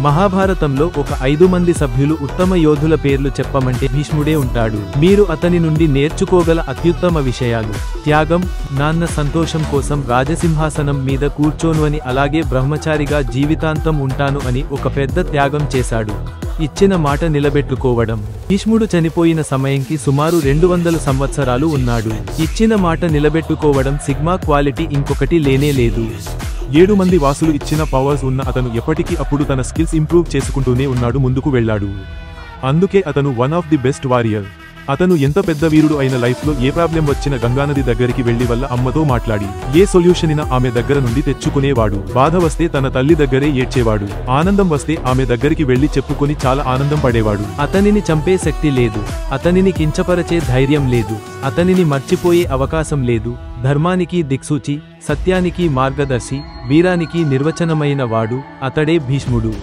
మహాభారతంలో ఒక 5 మంది సభ్యులు ఉత్తమ యోధుల పేర్లు చెప్పమంటే భీష్ముడే ఉంటాడు. మీరు అతని నుండి నేర్చుకోగల అత్యుత్తమ విషయాలు: త్యాగం, నాన్న సంతోషం కోసం రాజసింహాసనం మీద కూర్చోను అని, అలాగే బ్రహ్మచారిగా జీవితాంతం ఉంటాను అని ఒక పెద్ద త్యాగం చేశాడు. ఇచ్చిన మాట నిలబెట్టుకోవడం. భీష్ముడు చనిపోయిన సమయంకి సుమారు 200 సంవత్సరాలు ఉన్నాడు. ఇచ్చిన మాట నిలబెట్టుకోవడం సిగ్మా క్వాలిటీ ఇంకొకటి లేనే లేదు. 7 మంది వాసులు ఇచ్చిన పవర్స్ ఉన్న అతను ఎప్పటికీ అప్పుడు తన స్కిల్స్ ఇంప్రూవ్ చేసుకుంటూనే ఉన్నాడు, ముందుకు వెళ్ళాడు. అందుకే అతను one of the best warrior. అతను ఎంత పెద్ద వీరుడు అయిన లైఫ్ లో ఏ ప్రాబ్లం వచ్చిన గంగానది దగ్గరికి వెళ్లి వాళ్ళ అమ్మతో మాట్లాడి ఏ సొల్యూషన్ అయినా ఆమె దగ్గర నుండి తెచ్చుకునేవాడు. బాధ వస్తే తన తల్లి దగ్గరే ఏడ్చేవాడు. ఆనందం వస్తే ఆమె దగ్గరికి వెళ్లి చెప్పుకొని చాలా ఆనందం పడేవాడు. అతనిని చంపే శక్తి లేదు, అతనిని కించపరచే ధైర్యం లేదు, అతనిని మర్చిపోయే అవకాశం లేదు. ధర్మానికి దిక్సూచి, సత్యానికి మార్గదర్శి, వీరానికి నిర్వచనమైన వాడు అతడే భీష్ముడు.